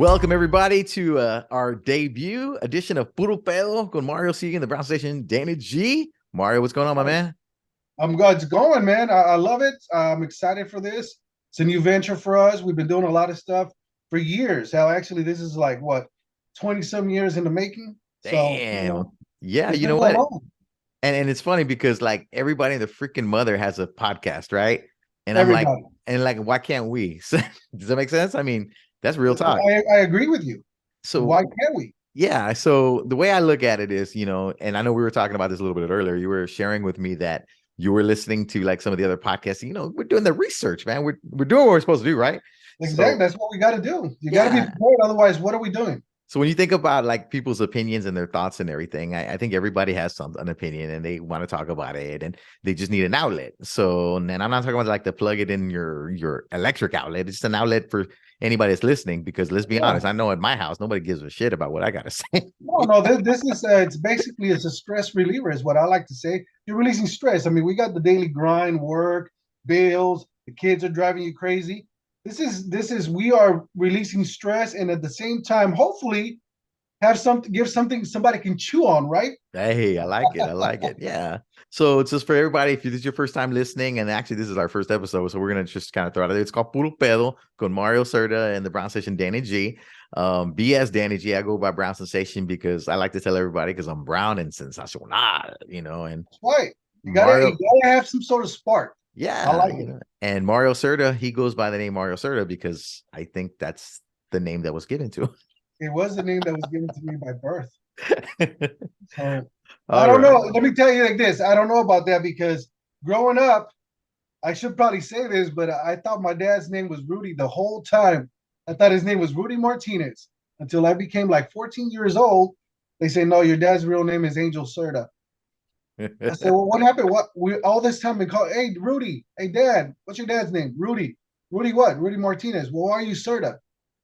Welcome, everybody, to our debut edition of Puro Pedo con Mario C and the Brown Station, Danny G. Mario, what's going on, my man? I'm glad it's going, man. I love it. I'm excited for this. It's a new venture for us. We've been doing a lot of stuff for years. How actually this is like what 20 some years in the making. So, Damn. Yeah, it's you been know going what? on. And it's funny because like everybody and the freaking mother has a podcast, right? And I'm like, Everybody. why can't we? Does that make sense? I mean, that's real talk. I agree with you. So Why can't we? yeah, so the way I look at it is, and I know we were talking about this a little bit earlier. You were sharing with me that you were listening to like some of the other podcasts. We're doing the research, man. We're doing what we're supposed to do, right? Exactly. So That's what we got to do. You got to be yeah. prepared. Otherwise, what are we doing? So when you think about like people's opinions and their thoughts and everything, I think everybody has an opinion and they want to talk about it and they just need an outlet. So, and I'm not talking about like to plug it in your electric outlet. It's just an outlet for anybody that's listening, because let's be Yeah. honest, I know at my house, nobody gives a shit about what I got to say. No. This is it's basically it's a stress reliever, is what I like to say. You're releasing stress. I mean, we got the daily grind, work, bills. The kids are driving you crazy. This is we are releasing stress, and at the same time, hopefully, have something, give something somebody can chew on. Right? Hey, I like it. I like it. Yeah. So it's just for everybody. If this is your first time listening, and actually this is our first episode, so we're gonna just kind of throw it out there. It's called Puro Pedo con Mario Serta and the Brown Station Danny G. BS Danny G. I go by Brown Sensation because I like to tell everybody because I'm brown and sensational, and That's right. You Mario. gotta have some sort of spark. I Yeah, like it. and Mario Serta, he goes by the name Mario Serta because I think that's the name that was given to It was the name that was given to me by birth. him. So I All don't know. right. Let me tell you like this. I don't know about that because growing up, I should probably say this, but I thought my dad's name was Rudy the whole time. I thought his name was Rudy Martinez until I became like 14 years old. They say, no, your dad's real name is Angel Serta. I said, well, what happened? What we all this time been called, hey, Rudy, hey, dad, what's your dad's name? Rudy. Rudy what? Rudy Martinez. Well, why are you Serta?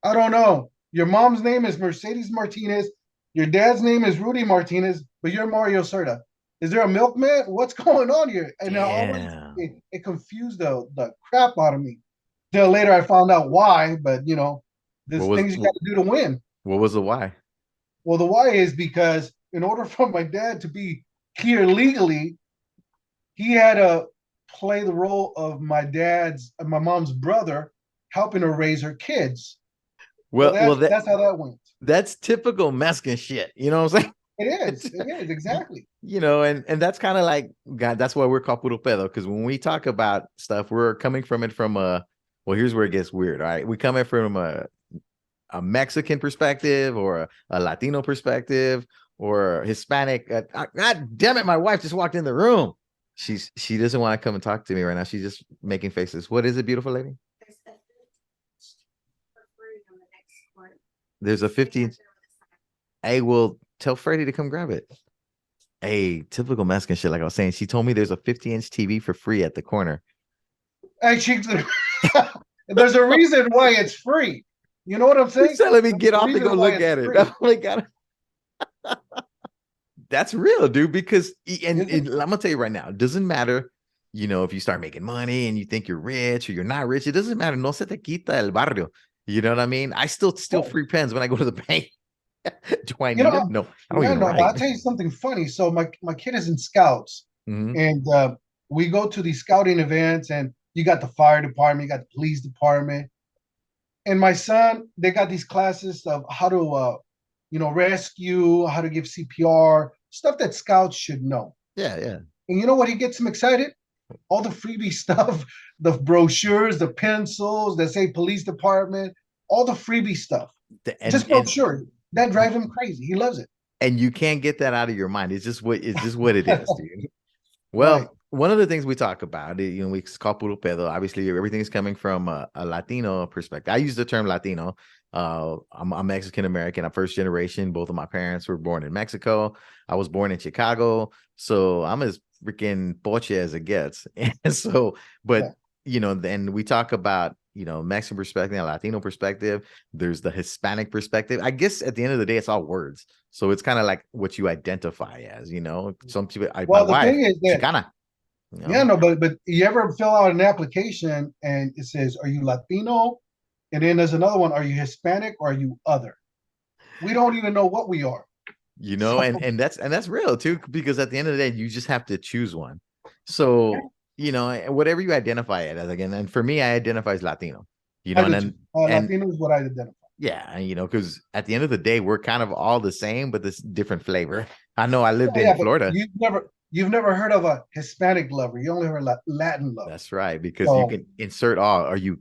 I don't know. Your mom's name is Mercedes Martinez. Your dad's name is Rudy Martinez, but you're Mario Serta. Is there a milkman? What's going on here? And I always Damn. it confused the crap out of me. Till later I found out why, but What there's was things you got to do to win. what was the why? Well, the why is because in order for my dad to be here legally, he had to play the role of my mom's brother, helping her raise her kids. So Well, that's that that's how that went. that's typical Mexican shit. You know what I'm saying? It is. It is exactly. And that's kind of like God. That's why we're called puro pedo, because when we talk about stuff, we're coming from it from a. Well, here's where it gets weird. All right, we come in from a Mexican perspective or a Latino perspective or Hispanic. God damn it! My wife just walked in the room. She doesn't want to come and talk to me right now. She's just making faces. What is it, beautiful lady? There's a 15. Hey, well, tell Freddie to come grab it. Hey, typical Mexican shit. Like I was saying, she told me there's a 50-inch TV for free at the corner. Actually, there's a reason why it's free. You know what I'm She's saying? telling me There's get a off to reason go why look it's at it. free. I'm like, that's real, dude. Because and I'm gonna tell you right now, it doesn't matter, if you start making money and you think you're rich or you're not rich. It doesn't matter. No se te quita el barrio. You know what I mean? I still steal free pens when I go to the bank. Do I You need know, them? No, I don't yeah, even no, but write. I'll tell you something funny. So my kid is in scouts, Hmm. and we go to these scouting events, and you got the fire department, you got the police department, and my son, they got these classes of how to, rescue, how to give CPR, stuff that scouts should know. Yeah, yeah. And you know what? He gets him excited. All the freebie stuff, the brochures, the pencils that say police department, all the freebie stuff. And Just brochure. That drives him crazy. He loves it. and you can't get that out of your mind. It's just what it is, dude. Right. Well, one of the things we talk about, we call puro pedo. Obviously, everything is coming from a Latino perspective. I use the term Latino. I'm Mexican American. I'm first generation. Both of my parents were born in Mexico. I was born in Chicago, so I'm as freaking poche as it gets. And so, but Yeah. then we talk about Mexican perspective, and Latino perspective. There's the Hispanic perspective. I guess at the end of the day, it's all words. So it's kind of like what you identify as. Some people, my Well, the wife, thing is that Chicana. yeah, no, but you ever fill out an application and it says, "Are you Latino, And then there's another one. Are you Hispanic or are you other? We don't even know what we are. You know, So and that's real too, because at the end of the day, you just have to choose one. So, you know, whatever you identify it as, again, and for me, I identify as Latino, you know, I and do too. then and Latino is what I identify. yeah, you know, because at the end of the day, we're kind of all the same, but this different flavor. I know I lived Yeah, in yeah, but Florida. you've never heard of a Hispanic lover. You only heard Latin lover. That's right, because you So can insert all. Are you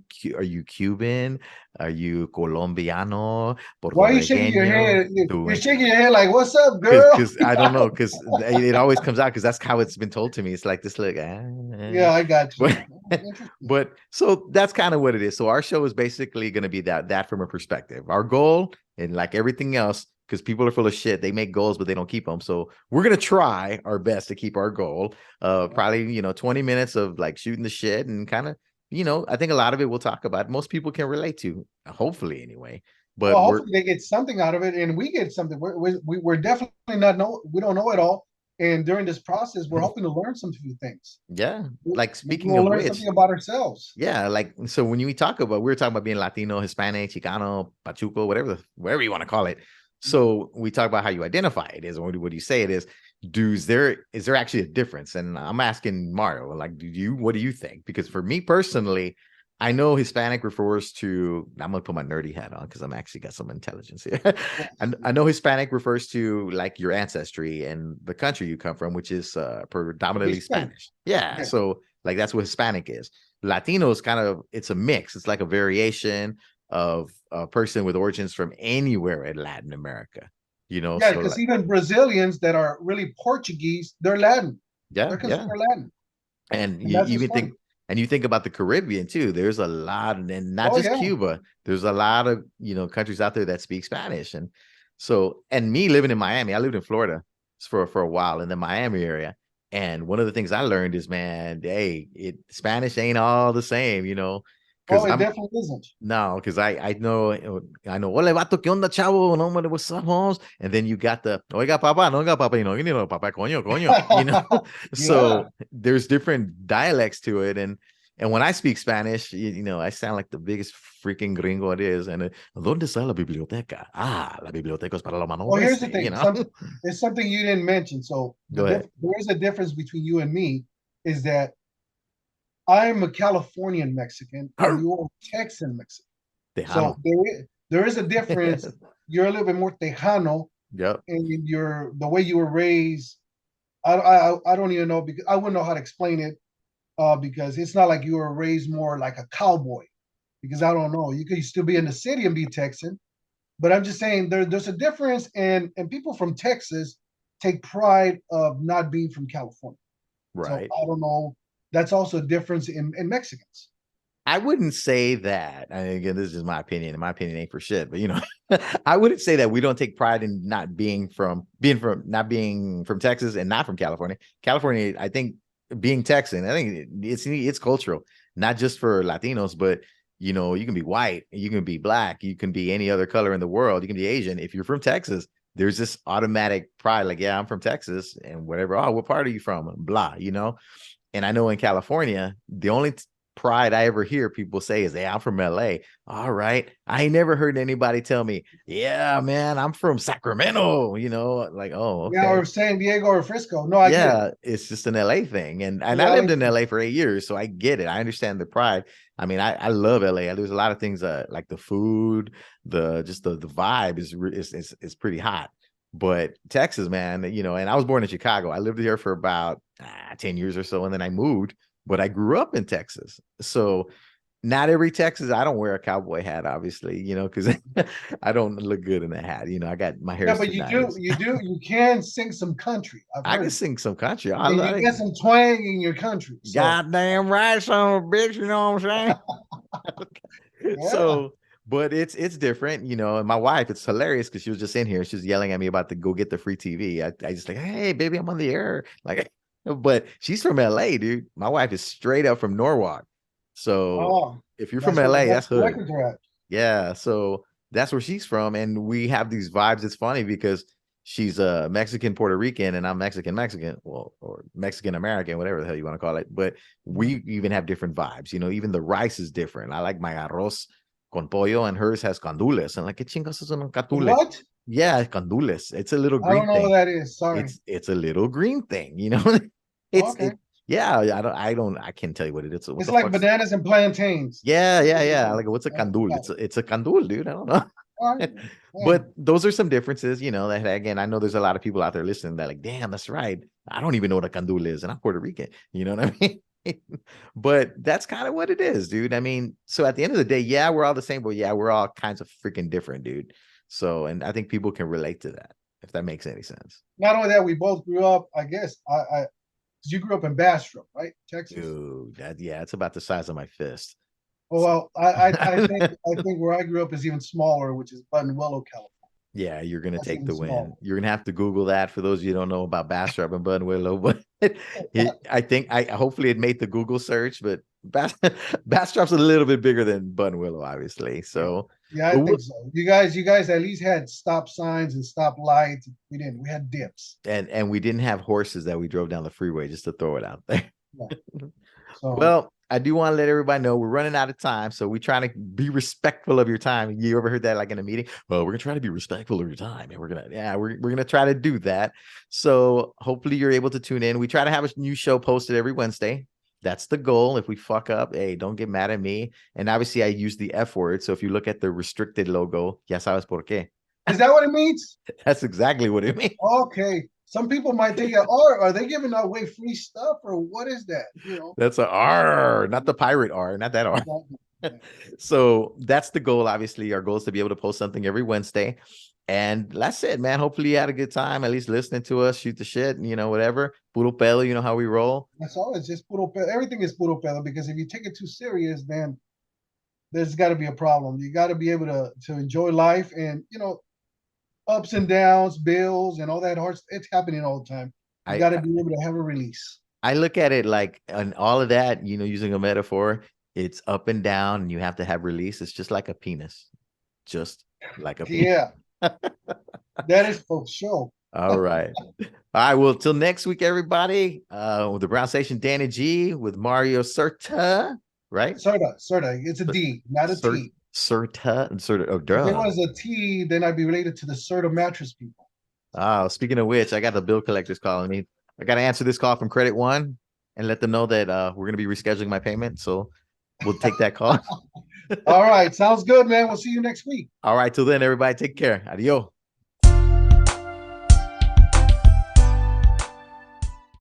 Cuban? Are you Colombiano? why are you shaking your Puertorriqueño? head? You're Do shaking your head like, "What's up, girl?" because I don't know, because it always comes out, because that's how it's been told to me. It's like this, look, Yeah, I got you. but Interesting. but so that's kind of what it is. So our show is basically going to be that from a perspective. Our goal, and like everything else, because people are full of shit. They make goals, but they don't keep them. So we're gonna try our best to keep our goal. Probably 20 minutes of like shooting the shit and kind of, I think a lot of it we'll talk about. Most people can relate to, hopefully anyway. But Well, we're hopefully they get something out of it, and we get something. We're definitely not know. We don't know it all, and during this process, we're hoping to learn some few things. yeah. Like Maybe speaking we'll of learn which, something about ourselves. yeah, like so when we talk about, we were talking about being Latino, Hispanic, Chicano, Pachuco, whatever you want to call it. So we talk about how you identify it is, or what do you say it is? Is there actually a difference? And I'm asking Mario, like, what do you think? Because for me personally, I know Hispanic refers to, I'm gonna put my nerdy hat on because I'm actually got some intelligence here. And I know Hispanic refers to like your ancestry and the country you come from, which is predominantly Spain. Spanish. Yeah. Yeah. So like that's what Hispanic is. Latino is kind of, it's a mix. It's like a variation of a person with origins from anywhere in Latin America. Yeah, So because like, even Brazilians that are really Portuguese, they're Latin. yeah, They're yeah. considered Latin, And and you that's even just funny. think about the Caribbean too. There's a lot, and not Oh just yeah. Cuba. There's a lot of countries out there that speak Spanish, and so, and me living in Miami, I lived in Florida for a while in the Miami area, and one of the things I learned is, man, hey, Spanish ain't all the same, because Oh, it definitely isn't. no, because I know, hola vato, ¿qué onda, chavo? No, hombre, what's up, Holmes? And then you got the, oiga, papá, no, oiga, papá, papá, coño. Yeah. So there's different dialects to it. And when I speak Spanish, I sound like the biggest freaking gringo it is. And ¿dónde está la biblioteca? Ah, la biblioteca es para los Well, manones, here's the thing. It's something you didn't mention. So Go ahead. there is a difference between you and me. Is that I'm a Californian Mexican and Arr, you're a Texan Mexican. So Tejano. there is a difference. You're a little bit more Tejano, Yep. and the way you were raised. I don't even know because I wouldn't know how to explain it. Because it's not like you were raised more like a cowboy. Because I don't know, you could still be in the city and be Texan, but I'm just saying there's a difference, and people from Texas take pride of not being from California. So Right. I don't know. That's also a difference in Mexicans. I wouldn't say that. Again, this is my opinion, and my opinion ain't for shit. But I wouldn't say that we don't take pride in not not being from Texas and not from California. California, I think, being Texan, I think it's cultural, not just for Latinos, but you can be white, you can be black, you can be any other color in the world, you can be Asian. If you're from Texas, there's this automatic pride, like, yeah, I'm from Texas, and whatever. Oh, what part are you from? Blah. And I know in California, the only pride I ever hear people say is, "Hey, I'm from LA." All right. I ain't never heard anybody tell me, "Yeah, man, I'm from Sacramento." Like, oh, Yeah, okay. or San Diego or Frisco. No, I get it. Yeah, it's just an LA thing. And I Yeah, lived in LA for 8 years, so I get it. I understand the pride. I mean, I love LA. There's a lot of things, like the food, the vibe is pretty hot. But Texas, man, and I was born in Chicago. I lived here for about 10 years or so, and then I moved, but I grew up in Texas. So not every Texas, I don't wear a cowboy hat, obviously, because I don't look good in a hat. I got my yeah, hair's but too nice. you can sing some country. I've I can heard, sing some country. I and you like, get some twang in your country. So goddamn right, son of a bitch. You know what I'm saying? yeah, So, but it's different, And my wife, it's hilarious because she was just in here. She was yelling at me about to go get the free TV. I just like, hey, baby, I'm on the air. Like, but she's from LA, dude. My wife is straight up from Norwalk. So oh, if you're from LA, that's that's where the hood. records are at. Yeah, so that's where she's from, and we have these vibes. It's funny because she's a Mexican Puerto Rican, and I'm Mexican Mexican, well, or Mexican American, whatever the hell you want to call it. But we even have different vibes. Even the rice is different. I like my arroz con pollo, and hers has candules. And like, ¿qué chingos es un candule? What? Yeah, candules. It's a little I don't green know what thing. that is. Sorry. It's a little green thing, you know. it's Okay. it. Yeah, I can't tell you what it is. What It's the like fuck's? bananas and plantains. Yeah. Like, what's a Yeah, candul? got it. It's a candul, dude. I don't know. All right. Yeah. But those are some differences, you know, that again, I know there's a lot of people out there listening that like, damn, that's right. I don't even know what a candul is, and I'm Puerto Rican. You know what I mean? But that's kind of what it is, dude. I mean, so at the end of the day, yeah, we're all the same, but yeah, we're all kinds of freaking different, dude. So, and I think people can relate to that, if that makes any sense. Not only that, we both grew up. I guess you grew up in Bastrop, right, Texas? Dude, yeah, it's about the size of my fist. Oh well, I think where I grew up is even smaller, which is Buttonwillow, California. Yeah, you're gonna That's take even the win. smaller. You're gonna have to Google that for those of you who don't know about Bastrop and Buttonwillow, but I think I hopefully it made the Google search, but Bastrop's a little bit bigger than Buttonwillow, obviously. So, Yeah, I but think so. You guys at least had stop signs and stop lights. We didn't. We had dips. and we didn't have horses that we drove down the freeway, just to throw it out there. Yeah. So Well, I do want to let everybody know we're running out of time, so we're trying to be respectful of your time. You ever heard that like in a meeting? Well, we're gonna try to be respectful of your time, and we're gonna try to do that. So hopefully you're able to tune in. We try to have a new show posted every Wednesday. That's the goal. If we fuck up, hey, don't get mad at me. And obviously, I use the F word. So if you look at the restricted logo, ya sabes por qué. is that what it means? That's exactly what it means. Okay. Some people might think, oh, are they giving away free stuff or what is that? That's a R, not the pirate R, not that R. Yeah. So that's the goal. Obviously, our goal is to be able to post something every Wednesday. And that's it, man. Hopefully you had a good time, at least listening to us, shoot the shit, whatever. Puro pedo, you know how we roll. That's all. It's just puro pedo. Everything is puro pedo because if you take it too serious, then there's got to be a problem. You got to be able to enjoy life and ups and downs, bills, and all that hard. It's happening all the time. You I got to be able to have a release. I look at it like, and all of that, using a metaphor, it's up and down, and you have to have release. It's just like a penis, just like a penis. Yeah, that is for sure. All right. All right. Well, till next week, everybody. With the Brown Station, Danny G with Mario Serta, right? Serta. It's a D, not a T. Serta. Oh, If duh. it was a T, then I'd be related to the Serta mattress people. Oh, speaking of which, I got the bill collectors calling me. I got to answer this call from Credit One and let them know that we're going to be rescheduling my payment. So we'll take that call. All right. Sounds good, man. We'll see you next week. All right. Till then, everybody, take care. Adios.